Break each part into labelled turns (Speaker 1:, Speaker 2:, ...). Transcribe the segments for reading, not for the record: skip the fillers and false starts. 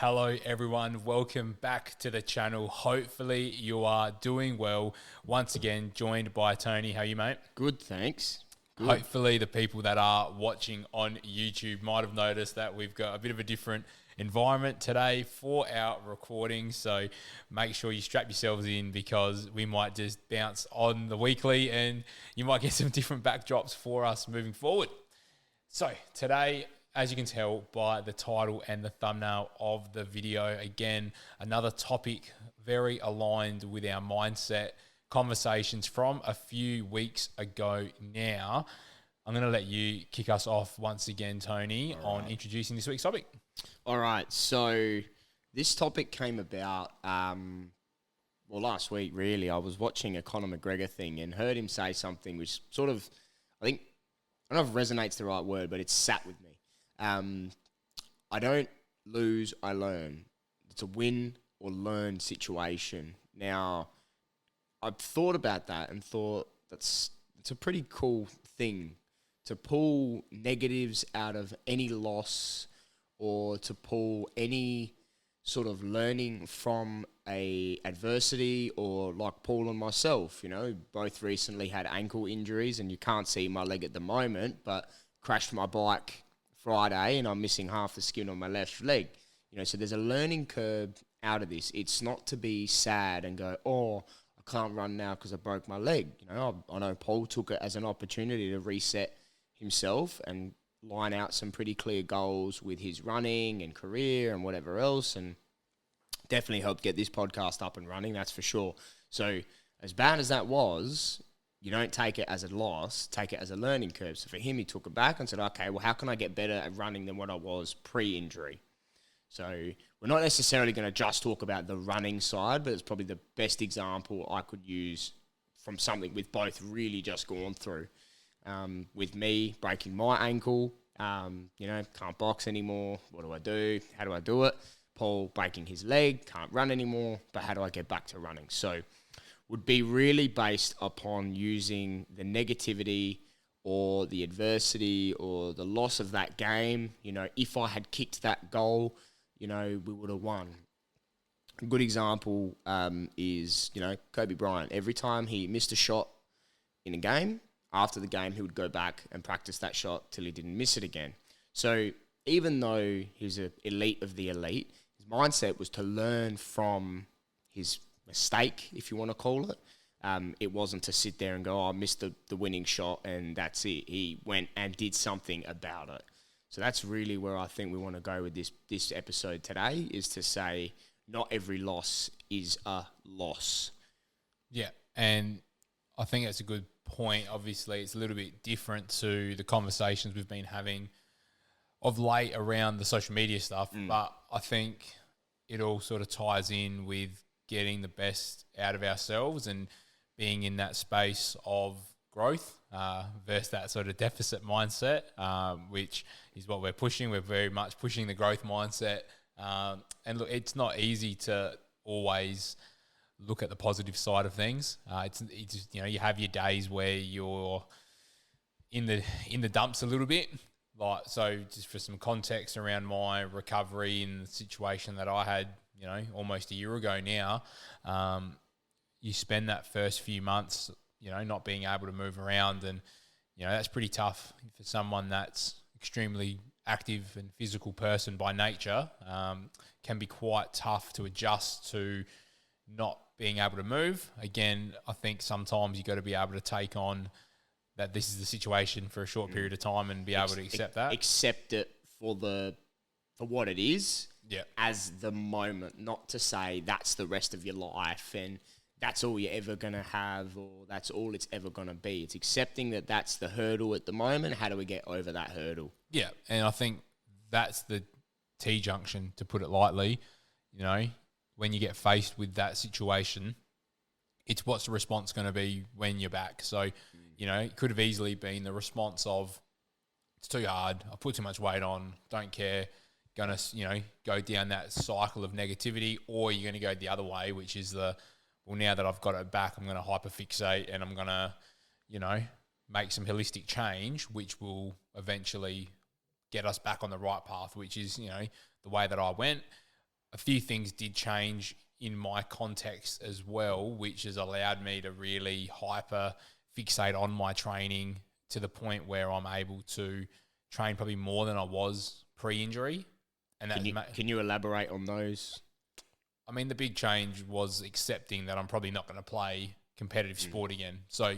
Speaker 1: Hello everyone, welcome back to the channel. Hopefully you are doing well. Once again, joined by Tony. How are you, mate?
Speaker 2: Good, thanks. Good.
Speaker 1: Hopefully the people that are watching on YouTube might have noticed that we've got a bit of a different environment today for our recording. So make sure you strap yourselves in because we might just bounce on the weekly and you might get some different backdrops for us moving forward. So today, as you can tell by the title and the thumbnail of the video, again, another topic very aligned with our mindset conversations from a few weeks ago now. I'm going to let you kick us off once again, Tony, on introducing this week's topic.
Speaker 2: All right, so this topic came about, last week, really. I was watching a Conor McGregor thing and heard him say something which sort of, I don't know if resonate's the right word, but it's sat with me. I don't lose, I learn. It's a win or learn situation. Now, I've thought about that and thought it's a pretty cool thing to pull negatives out of any loss or to pull any sort of learning from a adversity, or like Paul and myself, both recently had ankle injuries, and you can't see my leg at the moment, but crashed my bike Friday and I'm missing half the skin on my left leg. So there's a learning curve out of this. It's not to be sad and go, oh, I can't run now because I broke my leg. I know Paul took it as an opportunity to reset himself and line out some pretty clear goals with his running and career and whatever else, and definitely helped get this podcast up and running, that's for sure. So as bad as that was, you don't take it as a loss, take it as a learning curve. So for him, he took it back and said, okay, well, how can I get better at running than what I was pre-injury? So we're not necessarily going to just talk about the running side, but it's probably the best example I could use from something we've both really just gone through. With me breaking my ankle, can't box anymore. What do I do? How do I do it? Paul breaking his leg, can't run anymore, but how do I get back to running? So would be really based upon using the negativity or the adversity or the loss of that game. If I had kicked that goal, we would have won. A good example is, Kobe Bryant. Every time he missed a shot in a game, after the game, he would go back and practice that shot till he didn't miss it again. So even though he was an elite of the elite, his mindset was to learn from his mistake, if you want to call it. It wasn't to sit there and go, oh, I missed the winning shot and that's it. He went and did something about it. So that's really where I think we want to go with this episode today, is to say not every loss is a loss.
Speaker 1: Yeah, and I think that's a good point. Obviously, it's a little bit different to the conversations we've been having of late around the social media stuff, but I think it all sort of ties in with getting the best out of ourselves and being in that space of growth versus that sort of deficit mindset, which is what we're pushing. We're very much pushing the growth mindset. And look, it's not easy to always look at the positive side of things. It's you have your days where you're in the dumps a little bit. So just for some context around my recovery and the situation that I had, almost a year ago now, you spend that first few months, not being able to move around, and that's pretty tough for someone that's extremely active and physical person by nature. Can be quite tough to adjust to not being able to move. Again, I think sometimes you got to be able to take on that this is the situation for a short period of time and be able to accept that.
Speaker 2: Accept it for what it is.
Speaker 1: Yeah.
Speaker 2: As the moment, not to say that's the rest of your life and that's all you're ever going to have or that's all it's ever going to be. It's accepting that that's the hurdle at the moment. How do we get over that hurdle?
Speaker 1: Yeah, and I think that's the T-junction, to put it lightly. When you get faced with that situation, it's what's the response going to be when you're back. So, it could have easily been the response of, it's too hard, I put too much weight on, don't care, going to, go down that cycle of negativity, or you're going to go the other way, which is now that I've got it back, I'm going to hyperfixate and I'm going to, make some holistic change, which will eventually get us back on the right path, which is, the way that I went. a few things did change in my context as well, which has allowed me to really hyper fixate on my training to the point where I'm able to train probably more than I was pre-injury. And
Speaker 2: can you elaborate on those?
Speaker 1: I mean, the big change was accepting that I'm probably not going to play competitive sport again. So,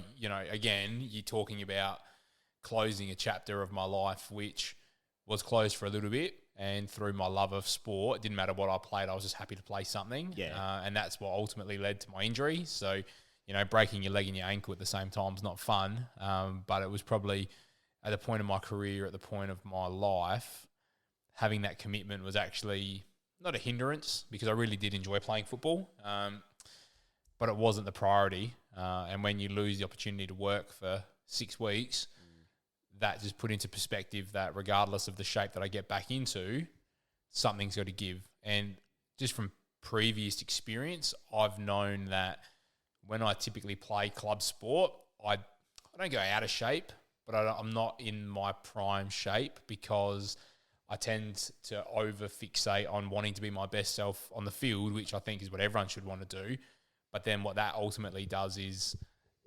Speaker 1: again, you're talking about closing a chapter of my life, which was closed for a little bit. And through my love of sport, it didn't matter what I played. I was just happy to play something.
Speaker 2: Yeah.
Speaker 1: And that's what ultimately led to my injury. So, breaking your leg and your ankle at the same time is not fun. But it was probably at the point of my career, at the point of my life, having that commitment was actually not a hindrance because I really did enjoy playing football. But it wasn't the priority. And when you lose the opportunity to work for 6 weeks, that just put into perspective that regardless of the shape that I get back into, something's got to give. And just from previous experience, I've known that when I typically play club sport, I don't go out of shape, but I'm not in my prime shape because I tend to over-fixate on wanting to be my best self on the field, which I think is what everyone should want to do. But then what that ultimately does is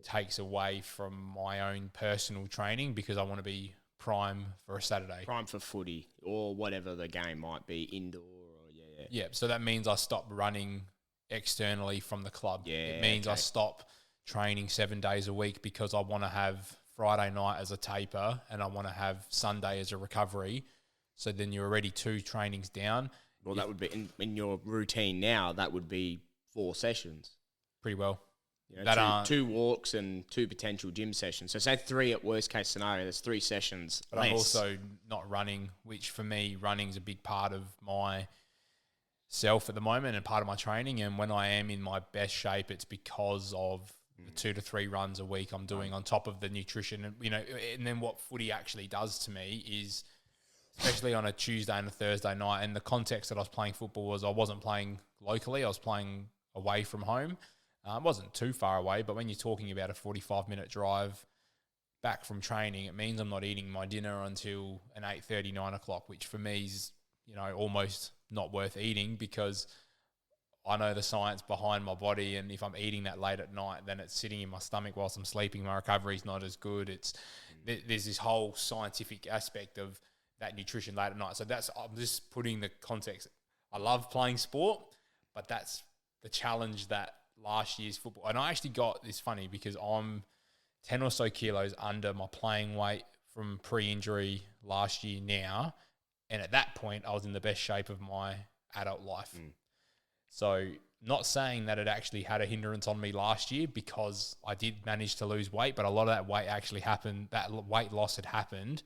Speaker 1: takes away from my own personal training because I want to be prime for a Saturday.
Speaker 2: Prime for footy or whatever the game might be, indoor or yeah.
Speaker 1: Yeah, so that means I stop running externally from the club.
Speaker 2: Yeah,
Speaker 1: it means I stop training 7 days a week because I want to have Friday night as a taper and I want to have Sunday as a recovery. So then you're already 2 trainings down.
Speaker 2: Well, that would be in your routine now. That would be 4 sessions.
Speaker 1: Pretty well.
Speaker 2: Two walks and 2 potential gym sessions. So say 3 at worst case scenario. There's 3 sessions.
Speaker 1: But I'm also not running, which for me, running is a big part of my self at the moment and part of my training. And when I am in my best shape, it's because of the 2 to 3 runs a week I'm doing on top of the nutrition. And then what footy actually does to me is, especially on a Tuesday and a Thursday night, and the context that I was playing football was I wasn't playing locally, I was playing away from home. It wasn't too far away, but when you're talking about a 45-minute drive back from training, it means I'm not eating my dinner until an 8:30, 9 o'clock, which for me is, almost not worth eating because I know the science behind my body, and if I'm eating that late at night, then it's sitting in my stomach whilst I'm sleeping. My recovery's not as good. There's this whole scientific aspect of that nutrition late at night. So I'm just putting the context. I love playing sport, but that's the challenge that last year's football. And I actually got this funny because I'm 10 or so kilos under my playing weight from pre-injury last year now. And at that point, I was in the best shape of my adult life. So not saying that it actually had a hindrance on me last year because I did manage to lose weight, but a lot of that weight actually happened, that weight loss had happened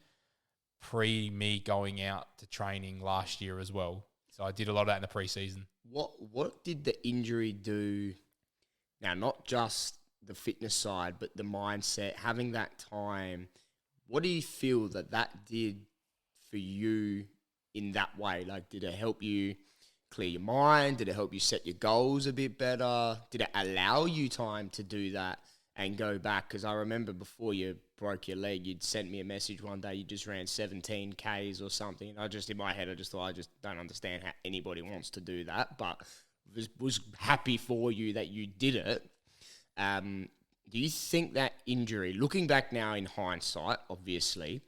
Speaker 1: pre me going out to training last year as well. So I did a lot of that in the pre-season.
Speaker 2: What did the injury do? Now, not just the fitness side, but the mindset, having that time. What do you feel that did for you in that way? Like, did it help you clear your mind? Did it help you set your goals a bit better? Did it allow you time to do that and go back? Because I remember before you broke your leg, you'd sent me a message one day, you just ran 17 Ks or something. In my head, I just thought, I just don't understand how anybody wants to do that, but was happy for you that you did it. Do you think that injury, looking back now in hindsight, obviously,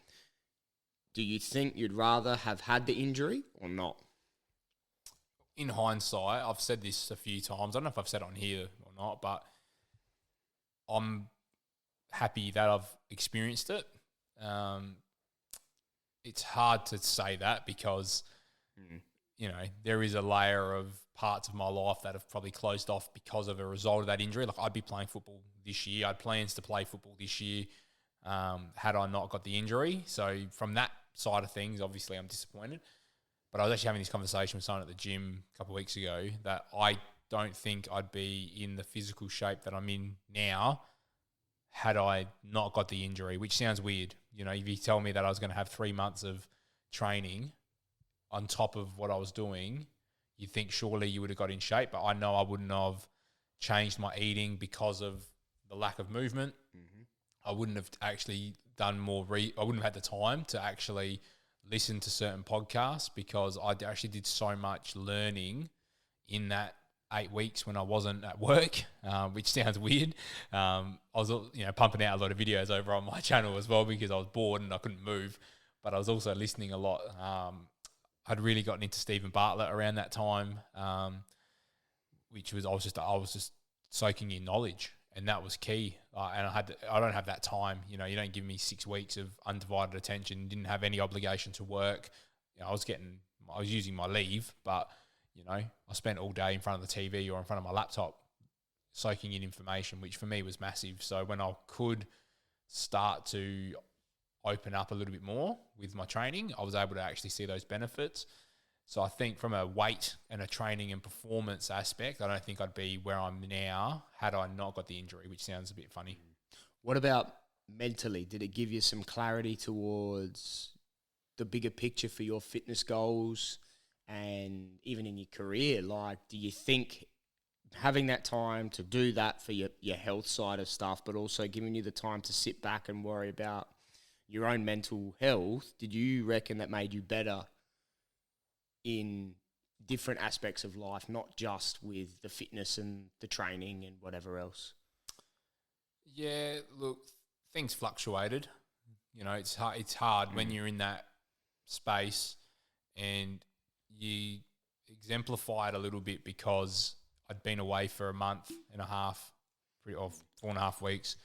Speaker 2: do you think you'd rather have had the injury or not?
Speaker 1: In hindsight, I've said this a few times. I don't know if I've said it on here or not, but I'm happy that I've experienced it. It's hard to say that because, there is a layer of parts of my life that have probably closed off because of a result of that injury. Like, I'd be playing football this year. I had plans to play football this year had I not got the injury. So from that side of things, obviously I'm disappointed. But I was actually having this conversation with someone at the gym a couple of weeks ago that I don't think I'd be in the physical shape that I'm in now had I not got the injury, which sounds weird. If you tell me that I was going to have 3 months of training on top of what I was doing, you think surely you would have got in shape. But I know I wouldn't have changed my eating because of the lack of movement. I wouldn't have actually done more. I wouldn't have had the time to actually listen to certain podcasts because I actually did so much learning in that 8 weeks when I wasn't at work, which sounds weird. I was, pumping out a lot of videos over on my channel as well because I was bored and I couldn't move. But I was also listening a lot. I'd really gotten into Stephen Bartlett around that time, which was I was just soaking in knowledge, and that was key. And I don't have that time. You don't give me 6 weeks of undivided attention. Didn't have any obligation to work. I was using my leave, but I spent all day in front of the TV or in front of my laptop soaking in information, which for me was massive. So when I could start to open up a little bit more with my training, I was able to actually see those benefits. So I think from a weight and a training and performance aspect, I don't think I'd be where I'm now had I not got the injury, which sounds a bit funny.
Speaker 2: What about mentally? Did it give you some clarity towards the bigger picture for your fitness goals and even in your career? Like, do you think having that time to do that for your health side of stuff, but also giving you the time to sit back and worry about your own mental health, did you reckon that made you better in different aspects of life, not just with the fitness and the training and whatever else?
Speaker 1: Yeah, look, things fluctuated. It's hard when you're in that space, and you exemplify it a little bit because I'd been away for a month and a half, or 4.5 weeks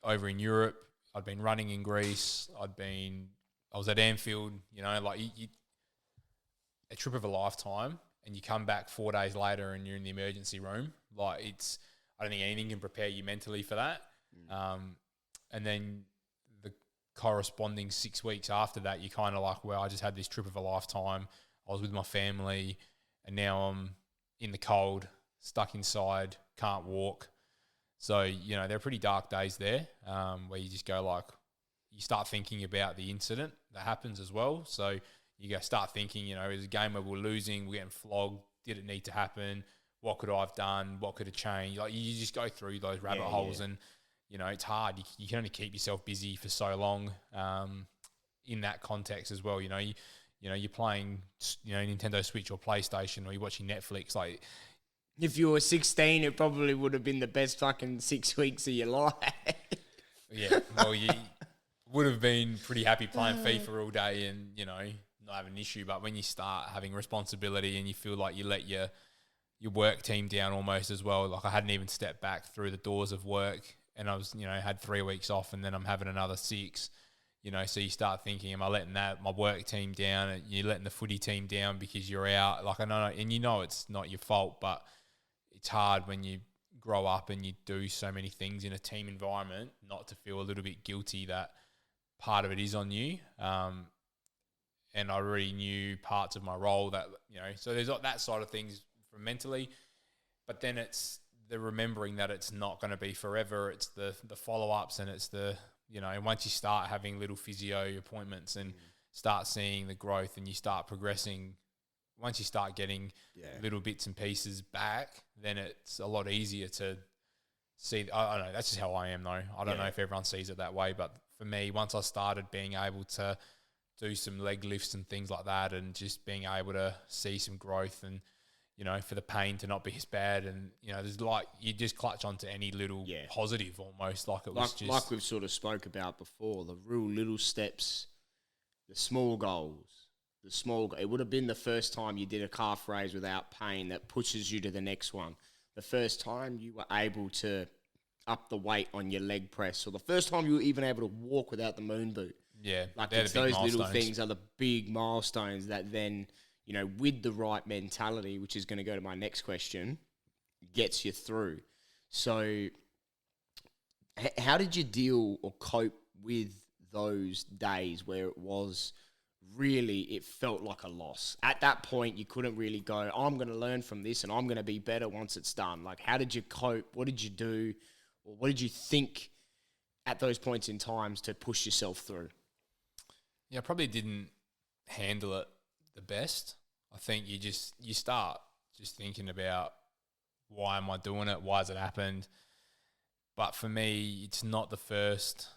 Speaker 1: over in Europe. I'd been running in Greece. I was at Anfield, a trip of a lifetime, and you come back 4 days later and you're in the emergency room. I don't think anything can prepare you mentally for that. And then the corresponding 6 weeks after that, you're kind of like, well, I just had this trip of a lifetime. I was with my family, and now I'm in the cold, stuck inside, can't walk. So, there are pretty dark days there where you just go you start thinking about the incident that happens as well. So you start thinking, it's a game where we're losing, we're getting flogged. Did it need to happen? What could I have done? What could have changed? You just go through those rabbit holes and, it's hard. You can only keep yourself busy for so long in that context as well. You're playing, Nintendo Switch or PlayStation, or you're watching Netflix.
Speaker 2: If you were 16, it probably would have been the best fucking 6 weeks of your life.
Speaker 1: Yeah, well, you would have been pretty happy playing FIFA all day and, not have an issue. But when you start having responsibility and you feel like you let your work team down almost as well, I hadn't even stepped back through the doors of work, and I was, had 3 weeks off, and then I'm having another 6. So you start thinking, am I letting my work team down? And you're letting the footy team down because you're out. I know, and it's not your fault, but it's hard when you grow up and you do so many things in a team environment not to feel a little bit guilty that part of it is on you. And I already knew parts of my role that, so there's that side of things from mentally, but then it's the remembering that it's not going to be forever. It's the follow-ups, and it's the, once you start having little physio appointments and start seeing the growth and you start progressing, once you start getting little bits and pieces back, then it's a lot easier to see. I don't know. That's just how I am, though. I don't know if everyone sees it that way, but for me, once I started being able to do some leg lifts and things like that, and just being able to see some growth, and for the pain to not be as bad, and there's you just clutch onto any little positive almost,
Speaker 2: like we've sort of spoke about before, the real little steps, the small goals. It would have been the first time you did a calf raise without pain that pushes you to the next one. The first time you were able to up the weight on your leg press, or the first time you were even able to walk without the moon boot.
Speaker 1: Yeah,
Speaker 2: it's those little things are the big milestones that then, with the right mentality, which is going to go to my next question, gets you through. So how did you deal or cope with those days where it felt like a loss? At that point, you couldn't really go, I'm going to learn from this and I'm going to be better once it's done. How did you cope? What did you do? Or what did you think at those points in times to push yourself through?
Speaker 1: Yeah, I probably didn't handle it the best. I think you start just thinking about, why am I doing it? Why has it happened? But for me, it's not the first.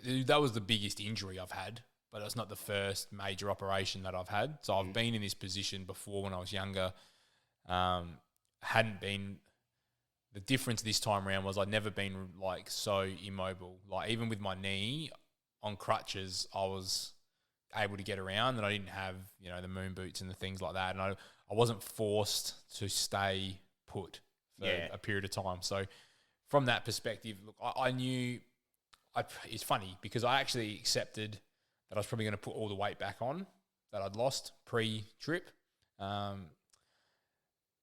Speaker 1: That was the biggest injury I've had, but it's not the first major operation that I've had. So I've been in this position before when I was younger. hadn't been. The difference this time around was I'd never been like so immobile. Like even with my knee on crutches, I was able to get around, and I didn't have the moon boots and the things like that, and I wasn't forced to stay put for a period of time. So from that perspective, look, I knew. It's funny because I actually accepted that I was probably going to put all the weight back on that I'd lost pre-trip,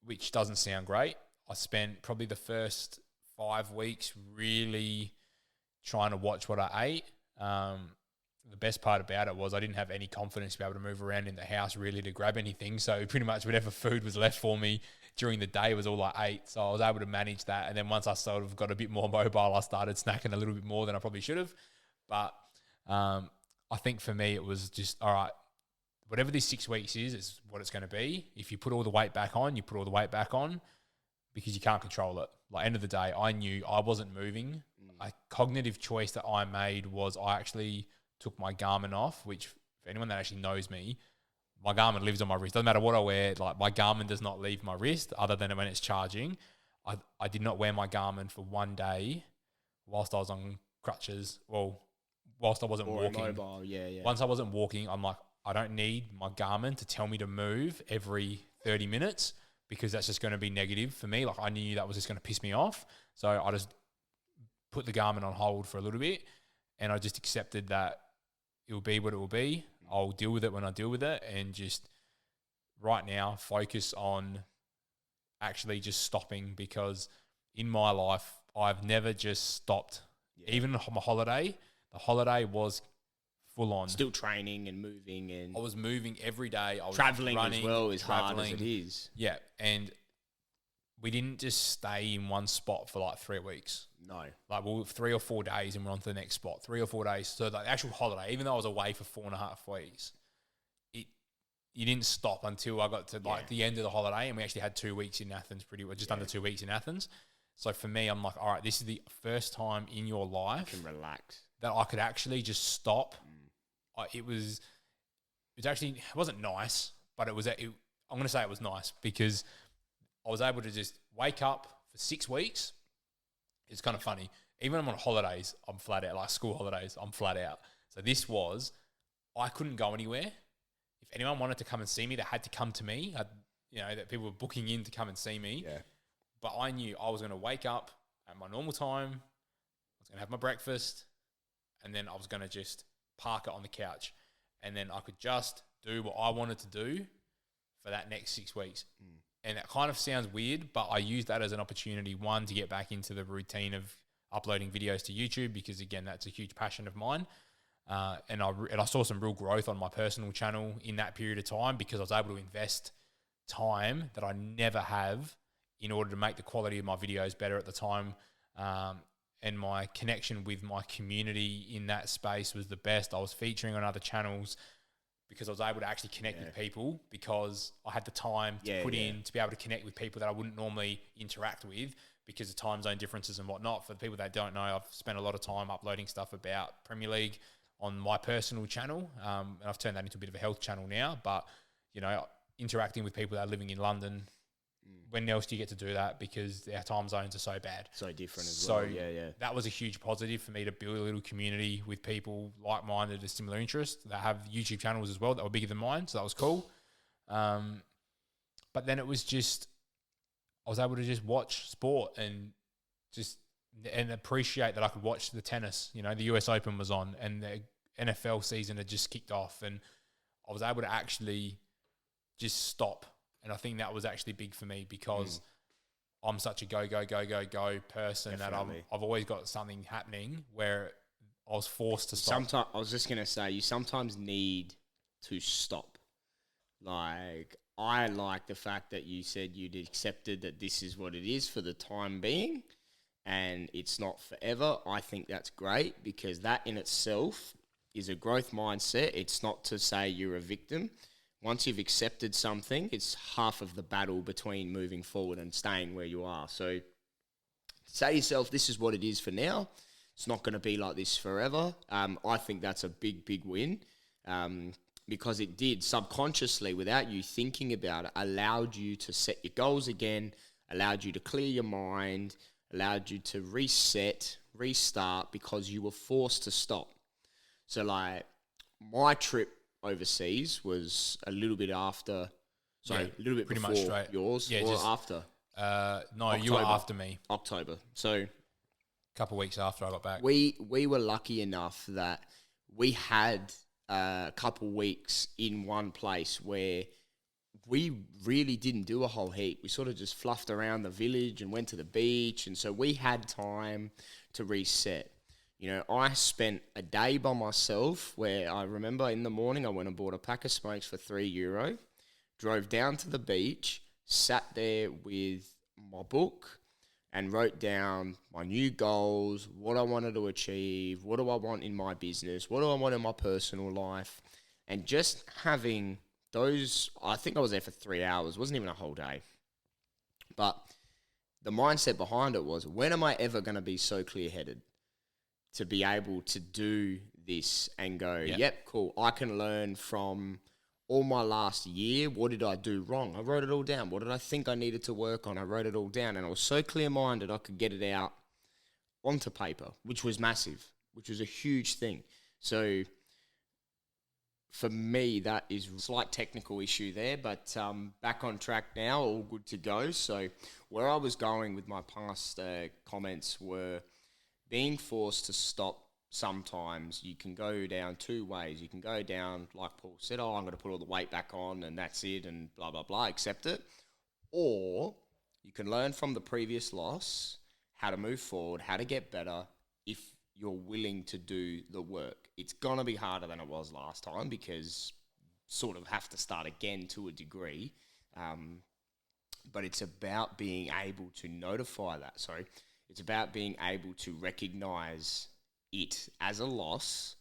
Speaker 1: which doesn't sound great. I spent probably the first 5 weeks really trying to watch what I ate. The best part about it was I didn't have any confidence to be able to move around in the house really to grab anything. So pretty much whatever food was left for me during the day was all I ate. So I was able to manage that. And then once I sort of got a bit more mobile, I started snacking a little bit more than I probably should have. But I think for me, it was just, all right, whatever this 6 weeks is what it's going to be. If you put all the weight back on, you put all the weight back on, because you can't control it. Like, end of the day, I knew I wasn't moving. A cognitive choice that I made was I actually took my Garmin off, which for anyone that actually knows me, my Garmin lives on my wrist. Doesn't matter what I wear. Like, my Garmin does not leave my wrist other than when it's charging. I did not wear my Garmin for 1 day whilst I was on crutches. Well, whilst I wasn't walking.
Speaker 2: Mobile, yeah.
Speaker 1: Once I wasn't walking, I'm like, I don't need my Garmin to tell me to move every 30 minutes. Because that's just going to be negative for me. Like, I knew that was just going to piss me off. So I just put the Garmin on hold for a little bit, and I just accepted that it will be what it will be. I'll deal with it when I deal with it, and just right now focus on actually just stopping, because in my life, I've never just stopped. Yeah. Even on my holiday, the holiday was full on.
Speaker 2: Still training and moving, and
Speaker 1: I was moving every day. I was
Speaker 2: traveling
Speaker 1: running,
Speaker 2: as well, as hard as it is.
Speaker 1: Yeah, and we didn't just stay in one spot for like 3 weeks.
Speaker 2: No,
Speaker 1: like we'll 3 or 4 days, and we're on to the next spot. 3 or 4 days. So the actual holiday, even though I was away for 4.5 weeks, you didn't stop until I got to like the end of the holiday, and we actually had 2 weeks in Athens, just under 2 weeks in Athens. So for me, I'm like, all right, this is the first time in your life
Speaker 2: you can relax, that
Speaker 1: I could actually just stop. It wasn't nice, but I'm going to say it was nice, because I was able to just wake up for 6 weeks. It's kind of funny. Even when I'm on holidays, I'm flat out, like school holidays, I'm flat out. So I couldn't go anywhere. If anyone wanted to come and see me, they had to come to me. That people were booking in to come and see me.
Speaker 2: Yeah.
Speaker 1: But I knew I was going to wake up at my normal time. I was going to have my breakfast, and then I was going to just park it on the couch, and then I could just do what I wanted to do for that next 6 weeks. And it kind of sounds weird, but I used that as an opportunity, one, to get back into the routine of uploading videos to YouTube, because again, that's a huge passion of mine. And I saw some real growth on my personal channel in that period of time, because I was able to invest time that I never have in order to make the quality of my videos better at the time. And my connection with my community in that space was the best. I was featuring on other channels because I was able to actually connect with people, because I had the time to put in to be able to connect with people that I wouldn't normally interact with because of time zone differences and whatnot. For the people that don't know, I've spent a lot of time uploading stuff about Premier League on my personal channel. And I've turned that into a bit of a health channel now, but interacting with people that are living in London, when else do you get to do that? Because our time zones are so bad.
Speaker 2: So different as well. Yeah.
Speaker 1: That was a huge positive for me, to build a little community with people like-minded of similar interests that have YouTube channels as well that were bigger than mine. So that was cool. But then it was just, I was able to just watch sport and appreciate that I could watch the tennis. The US Open was on, and the NFL season had just kicked off, and I was able to actually just stop. And I think that was actually big for me, because I'm such a go person. Definitely. That I've always got something happening where I was forced to stop.
Speaker 2: Sometimes, I was just going to say, you sometimes need to stop. Like, I like the fact that you said you'd accepted that this is what it is for the time being, and it's not forever. I think that's great, because that in itself is a growth mindset. It's not to say you're a victim. Once you've accepted something, it's half of the battle between moving forward and staying where you are. So say to yourself, this is what it is for now. It's not going to be like this forever. I think that's a big, big win. because it did subconsciously, without you thinking about it, allowed you to set your goals again, allowed you to clear your mind, allowed you to restart because you were forced to stop. So like my trip overseas was a little bit after, a little bit
Speaker 1: pretty
Speaker 2: before
Speaker 1: much straight.
Speaker 2: yours,
Speaker 1: Yeah,
Speaker 2: or
Speaker 1: just
Speaker 2: after?
Speaker 1: no, you were after me.
Speaker 2: October. So
Speaker 1: A couple of weeks after I got back.
Speaker 2: we were lucky enough that we had a couple weeks in one place where we really didn't do a whole heap. We sort of just fluffed around the village and went to the beach, and so we had time to reset. You know, I spent a day by myself where I remember in the morning I went and bought a pack of smokes for €3, drove down to the beach, sat there with my book and wrote down my new goals, what I wanted to achieve, what do I want in my business, what do I want in my personal life, and just having those. I think I was there for 3 hours, wasn't even a whole day. But the mindset behind it was, when am I ever going to be so clear-headed to be able to do this and go, yep, cool, I can learn from all my last year. What did I do wrong? I wrote it all down. What did I think I needed to work on? I wrote it all down. And I was so clear-minded I could get it out onto paper, which was massive, which was a huge thing. So for me, that is a slight technical issue there, but back on track now, all good to go. So where I was going with my past comments were being forced to stop. Sometimes you can go down two ways. You can go down, like Paul said, I'm going to put all the weight back on and that's it and blah, blah, blah, accept it. Or you can learn from the previous loss how to move forward, how to get better if you're willing to do the work. It's going to be harder than it was last time because sort of have to start again to a degree. But it's about being able to notify that. It's about being able to recognize it as a loss,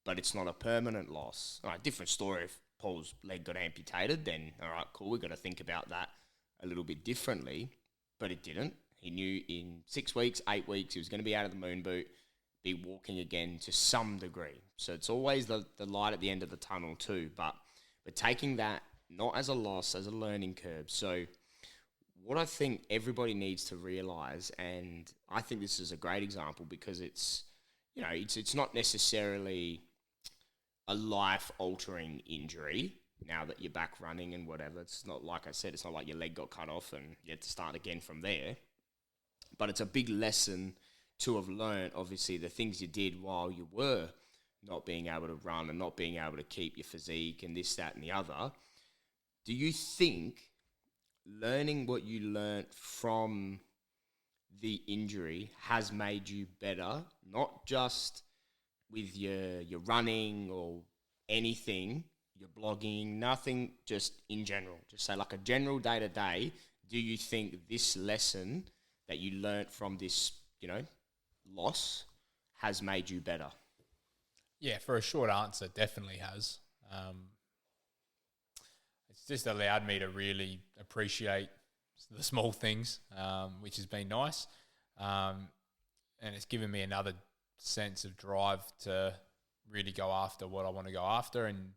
Speaker 2: but it's not a permanent loss. All right, different story if Paul's leg got amputated, then all right, cool, we've got to think about that a little bit differently, but it didn't. He knew in 6 weeks, 8 weeks, he was going to be out of the moon boot, be walking again to some degree. So it's always the light at the end of the tunnel too, but taking that not as a loss, as a learning curve. So what I think everybody needs to realise, and I think this is a great example because it's, you know, it's not necessarily a life-altering injury now that you're back running and whatever. It's not, like I said, it's not like your leg got cut off and you had to start again from there. But it's a big lesson to have learned, obviously, the things you did while you were not being able to run and not being able to keep your physique and this, that, and the other. Do you think learning what you learnt from the injury has made you better, not just with your running or anything, your blogging, nothing, just in general? Just say like a general day-to-day, do you think this lesson that you learnt from this, you know, loss has made you better?
Speaker 1: Yeah, for a short answer, definitely has. It's just allowed me to really appreciate the small things, which has been nice. And it's given me another sense of drive to really go after what I want to go after. And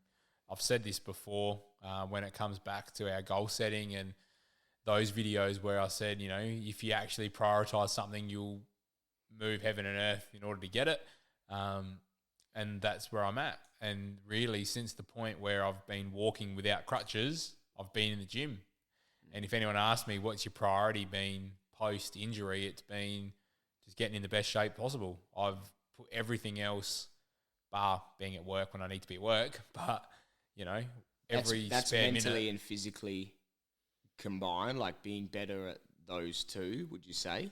Speaker 1: I've said this before, when it comes back to our goal setting and those videos where I said, you know, if you actually prioritize something, you'll move heaven and earth in order to get it. And that's where I'm at. And really, since the point where I've been walking without crutches, I've been in the gym. And if anyone asks me what's your priority been post-injury, it's been just getting in the best shape possible. I've put everything else, bar being at work when I need to be at work, but, you know,
Speaker 2: that's
Speaker 1: spare
Speaker 2: mentally
Speaker 1: minute.
Speaker 2: and physically combined, like being better at those two, would you say?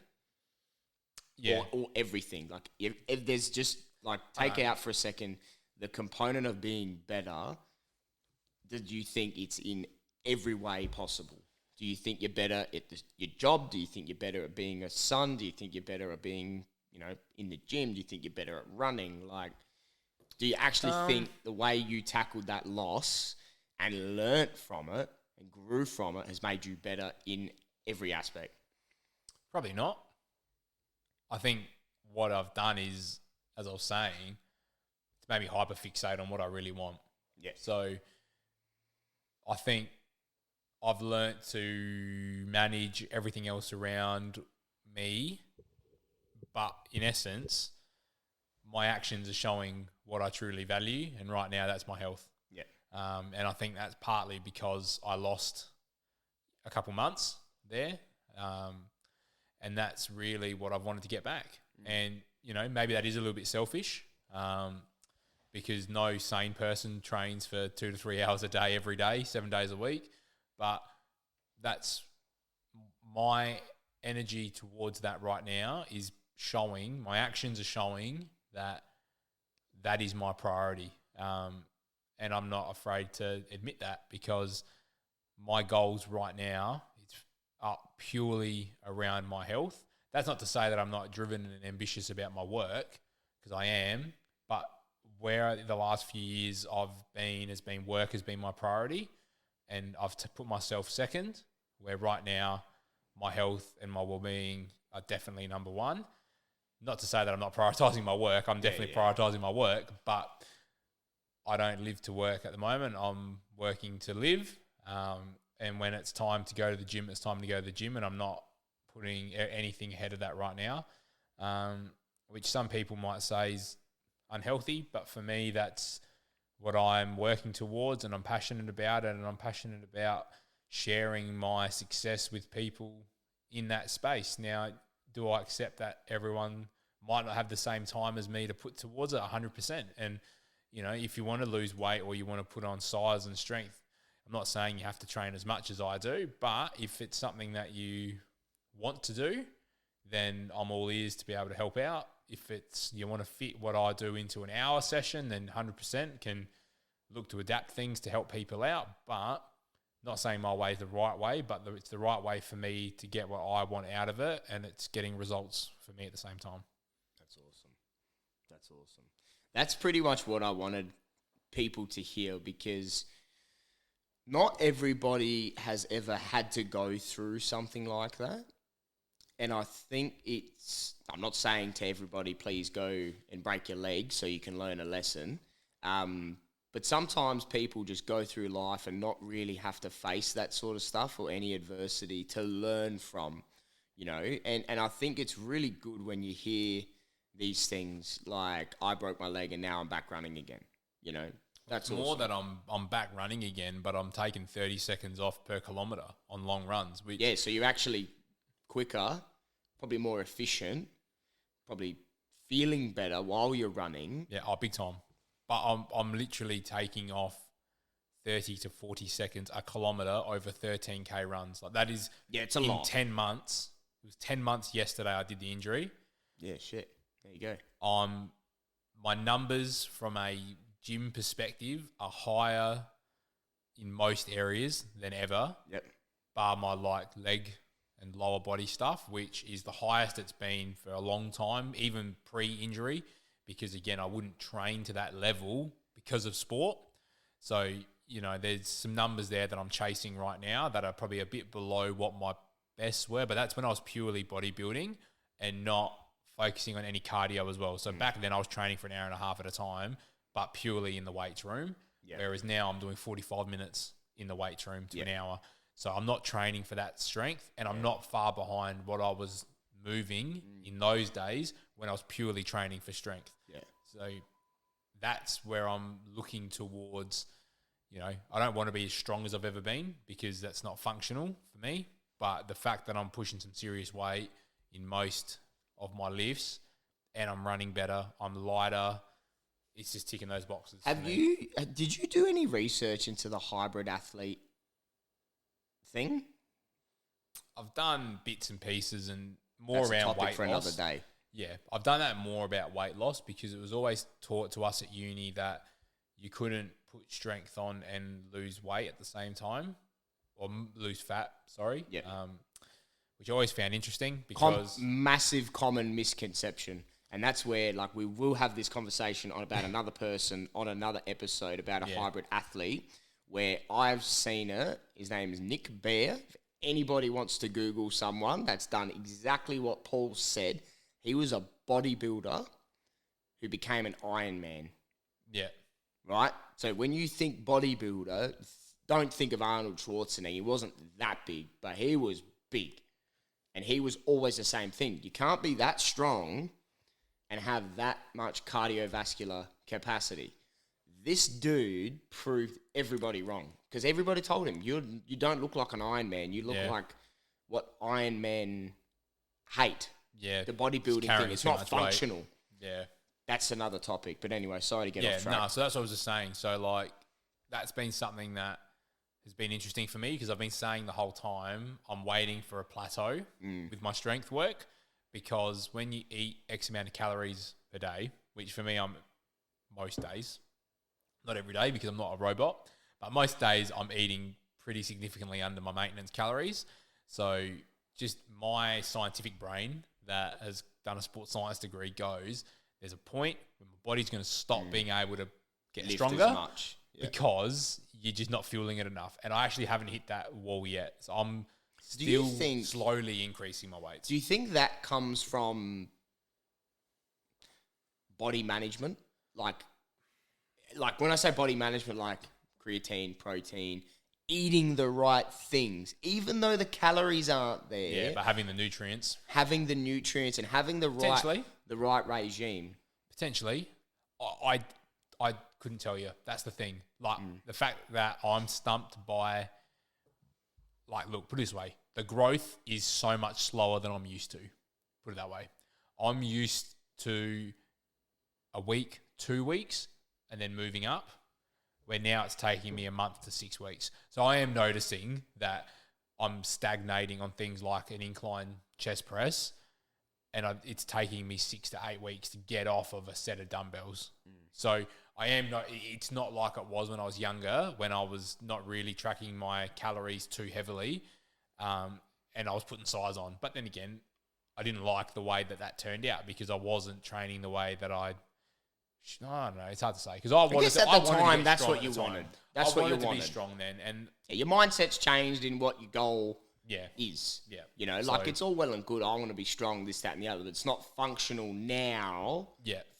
Speaker 1: Yeah.
Speaker 2: Or everything. Like if there's just, like, take out for a second the component of being better, did you think it's in every way possible? Do you think you're better at your job? Do you think you're better at being a son? Do you think you're better at being, you know, in the gym? Do you think you're better at running? Like, do you actually think the way you tackled that loss and learnt from it and grew from it has made you better in every aspect?
Speaker 1: Probably not. I think what I've done is, as I was saying, to maybe hyperfixate on what I really want.
Speaker 2: Yeah.
Speaker 1: So I think I've learnt to manage everything else around me, but in essence, my actions are showing what I truly value, and right now that's my health.
Speaker 2: Yeah.
Speaker 1: And I think that's partly because I lost a couple months there, and that's really what I've wanted to get back. And maybe that is a little bit selfish, because no sane person trains for 2 to 3 hours a day every day, 7 days a week. But that's my energy towards that right now is showing, my actions are showing that is my priority. And I'm not afraid to admit that, because my goals right now are purely around my health. That's not to say that I'm not driven and ambitious about my work, because I am, but where the last few years work has been my priority, and I've put myself second, where right now my health and my well-being are definitely number one. Not to say that I'm not prioritising my work. I'm definitely prioritising my work, but I don't live to work at the moment. I'm working to live. And when it's time to go to the gym, it's time to go to the gym, and I'm not putting anything ahead of that right now, which some people might say is unhealthy. But for me, that's what I'm working towards, and I'm passionate about it, and I'm passionate about sharing my success with people in that space. Now, do I accept that everyone might not have the same time as me to put towards it? 100%. And, if you want to lose weight or you want to put on size and strength, I'm not saying you have to train as much as I do, but if it's something that you want to do, then I'm all ears to be able to help out. If you want to fit what I do into an hour session, then 100% can look to adapt things to help people out. But not saying my way is the right way, but it's the right way for me to get what I want out of it, and it's getting results for me at the same time.
Speaker 2: That's awesome. That's pretty much what I wanted people to hear, because not everybody has ever had to go through something like that. And I think I'm not saying to everybody, please go and break your leg so you can learn a lesson. But sometimes people just go through life and not really have to face that sort of stuff or any adversity to learn from, And I think it's really good when you hear these things like, I broke my leg and now I'm back running again, That's
Speaker 1: more
Speaker 2: awesome.
Speaker 1: that I'm back running again, but I'm taking 30 seconds off per kilometre on long runs.
Speaker 2: So you're actually quicker, probably more efficient, probably feeling better while you're running.
Speaker 1: Yeah, big time. But I'm literally taking off 30 to 40 seconds a kilometre over 13K runs. Like that is
Speaker 2: it's a lot.
Speaker 1: 10 months. It was 10 months yesterday I did the injury.
Speaker 2: Yeah, shit. There you go.
Speaker 1: My numbers from a gym perspective are higher in most areas than ever.
Speaker 2: Yep.
Speaker 1: Bar my leg and lower body stuff, which is the highest it's been for a long time, even pre-injury, because again, I wouldn't train to that level because of sport. So, there's some numbers there that I'm chasing right now that are probably a bit below what my bests were, but that's when I was purely bodybuilding and not focusing on any cardio as well. So back then I was training for an hour and a half at a time, but purely in the weights room. Yep. Whereas now I'm doing 45 minutes in the weights room to an hour. So I'm not training for that strength, and I'm not far behind what I was moving in those days when I was purely training for strength. Yeah. So that's where I'm looking towards. I don't want to be as strong as I've ever been, because that's not functional for me. But the fact that I'm pushing some serious weight in most of my lifts, and I'm running better, I'm lighter, it's just ticking those boxes.
Speaker 2: Did you do any research into the hybrid athlete thing?
Speaker 1: I've done bits and pieces and more around weight
Speaker 2: for
Speaker 1: loss.
Speaker 2: Another day.
Speaker 1: Yeah, I've done that more about weight loss, because it was always taught to us at uni that you couldn't put strength on and lose weight at the same time, or lose fat, sorry.
Speaker 2: Yeah.
Speaker 1: Which I always found interesting, because...
Speaker 2: massive common misconception. And that's where, we will have this conversation about another person on another episode about a hybrid athlete, where I've seen it. His name is Nick Bear. If anybody wants to Google someone that's done exactly what Paul said, he was a bodybuilder who became an Ironman.
Speaker 1: Yeah.
Speaker 2: Right? So when you think bodybuilder, don't think of Arnold Schwarzenegger. He wasn't that big, but he was big. And he was always the same thing. You can't be that strong and have that much cardiovascular capacity. This dude proved everybody wrong because everybody told him, you don't look like an Iron Man. You look like what Iron Man hate.
Speaker 1: Yeah.
Speaker 2: The bodybuilding thing. It's not functional.
Speaker 1: Weight. Yeah.
Speaker 2: That's another topic. But anyway, sorry to get off track.
Speaker 1: No, so that's what I was just saying. So, like, that's been something that has been interesting for me because I've been saying the whole time I'm waiting for a plateau with my strength work because when you eat X amount of calories per day, which for me I'm most days, not every day because I'm not a robot, but most days I'm eating pretty significantly under my maintenance calories. So just my scientific brain that has done a sports science degree goes, there's a point when my body's going to stop being able to get
Speaker 2: Lift
Speaker 1: stronger
Speaker 2: as much. Yeah.
Speaker 1: because you're just not fueling it enough. And I actually haven't hit that wall yet. So I'm still slowly increasing my weights.
Speaker 2: Do you think that comes from body management? Like when I say body management, like creatine, protein, eating the right things, even though the calories aren't there.
Speaker 1: Yeah, but having the nutrients.
Speaker 2: Having the nutrients and having the right regime.
Speaker 1: Potentially. I couldn't tell you. That's the thing. Like, the fact that I'm stumped by, like, look, put it this way. The growth is so much slower than I'm used to. Put it that way. I'm used to a week, 2 weeks, and then moving up, where now it's taking me a month to 6 weeks. So I am noticing that I'm stagnating on things like an incline chest press, and it's taking me 6 to 8 weeks to get off of a set of dumbbells. So it's not like it was when I was younger, when I was not really tracking my calories too heavily, and I was putting size on. But then again, I didn't like the way that turned out because I wasn't training the way that I don't know. It's hard to say because I guess at the time that's what you wanted. That's what you wanted to be strong then, and
Speaker 2: your mindset's changed in what your goal is.
Speaker 1: Yeah,
Speaker 2: you know, like it's all well and good. I want to be strong, this, that, and the other. But it's not functional now.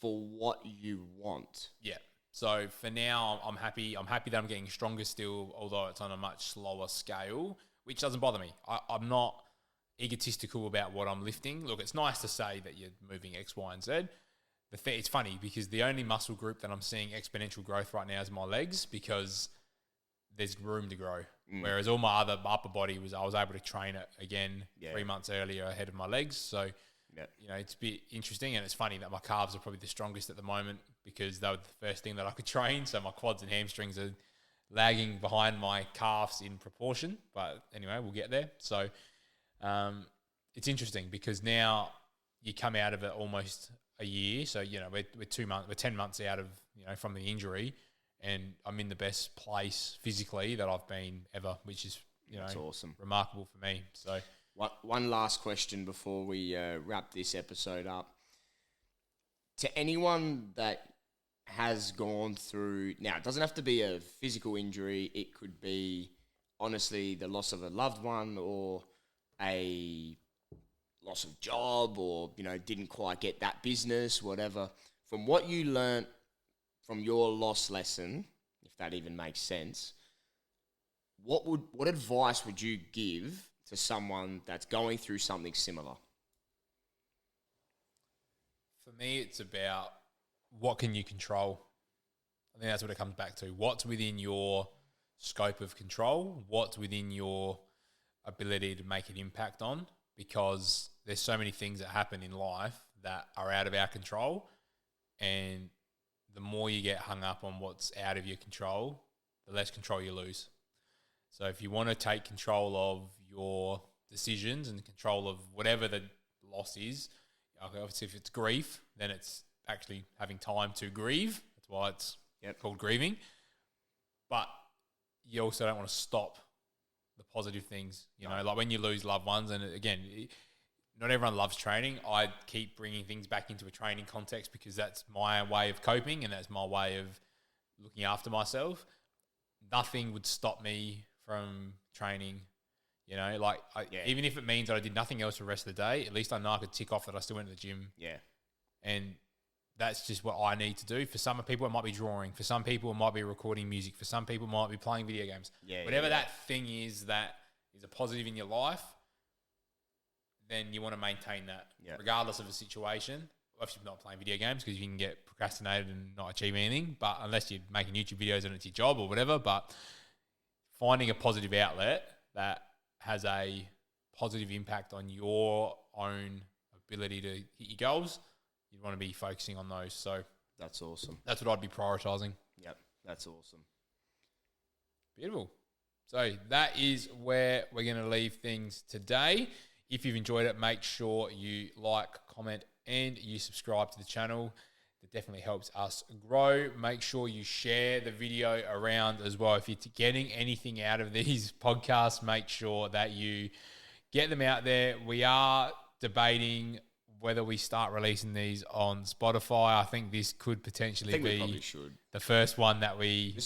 Speaker 2: For what you want.
Speaker 1: Yeah. So for now, I'm happy. I'm happy that I'm getting stronger still, although it's on a much slower scale, which doesn't bother me. I'm not egotistical about what I'm lifting. Look, it's nice to say that you're moving X, Y, and Z. It's funny because the only muscle group that I'm seeing exponential growth right now is my legs because there's room to grow. Whereas all my other upper body I was able to train it again 3 months earlier ahead of my legs. So, you know, it's a bit interesting, and it's funny that my calves are probably the strongest at the moment because they were the first thing that I could train. So my quads and hamstrings are lagging behind my calves in proportion. But anyway, we'll get there. So it's interesting because now you come out of it almost a year. So, you know, we're 2 months, we're 10 months out of, you know, from the injury, and I'm in the best place physically that I've been ever, which is, you know,
Speaker 2: awesome,
Speaker 1: remarkable for me. So
Speaker 2: one last question before we wrap this episode up. To anyone that has gone through, now it doesn't have to be a physical injury. It could be, honestly, the loss of a loved one or a loss of job, or, you know, didn't quite get that business, whatever. From what you learnt from your loss lesson, if that even makes sense, what advice would you give to someone that's going through something similar?
Speaker 1: For me, it's about what can you control. I think that's what it comes back to. What's within your scope of control? What's within your ability to make an impact on? Because there's so many things that happen in life that are out of our control, and the more you get hung up on what's out of your control, the less control you lose. So if you want to take control of your decisions and control of whatever the loss is, obviously if it's grief, then it's actually having time to grieve. That's why it's called grieving. But you also don't want to stop the positive things, you know, like when you lose loved ones. And again, not everyone loves training. I keep bringing things back into a training context because that's my way of coping and that's my way of looking after myself. Nothing would stop me from training, you know, like even if it means that I did nothing else for the rest of the day, at least I know I could tick off that I still went to the gym.
Speaker 2: Yeah.
Speaker 1: And that's just what I need to do. For some people, it might be drawing. For some people, it might be recording music. For some people, it might be playing video games. Whatever that thing is that is a positive in your life, then you want to maintain that regardless of the situation. If you're not playing video games, because you can get procrastinated and not achieve anything, but unless you're making YouTube videos and it's your job or whatever, but finding a positive outlet that has a positive impact on your own ability to hit your goals, you'd want to be focusing on those. So
Speaker 2: that's awesome.
Speaker 1: That's what I'd be prioritising.
Speaker 2: Yep, that's awesome.
Speaker 1: Beautiful. So that is where we're going to leave things today. If you've enjoyed it, make sure you like, comment, and you subscribe to the channel. It definitely helps us grow. Make sure you share the video around as well. If you're getting anything out of these podcasts, make sure that you get them out there. We are debating whether we start releasing these on Spotify. I think this could potentially be the first one that we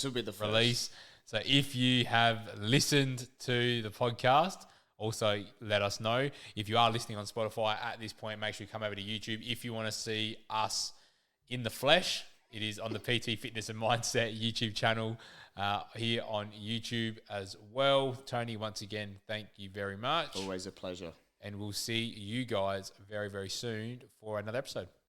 Speaker 1: release. So if you have listened to the podcast, also let us know. If you are listening on Spotify at this point, make sure you come over to YouTube. If you want to see us in the flesh, it is on the PT Fitness and Mindset YouTube channel here on YouTube as well. Tony, once again, thank you very much.
Speaker 2: Always a pleasure.
Speaker 1: And we'll see you guys very, very soon for another episode.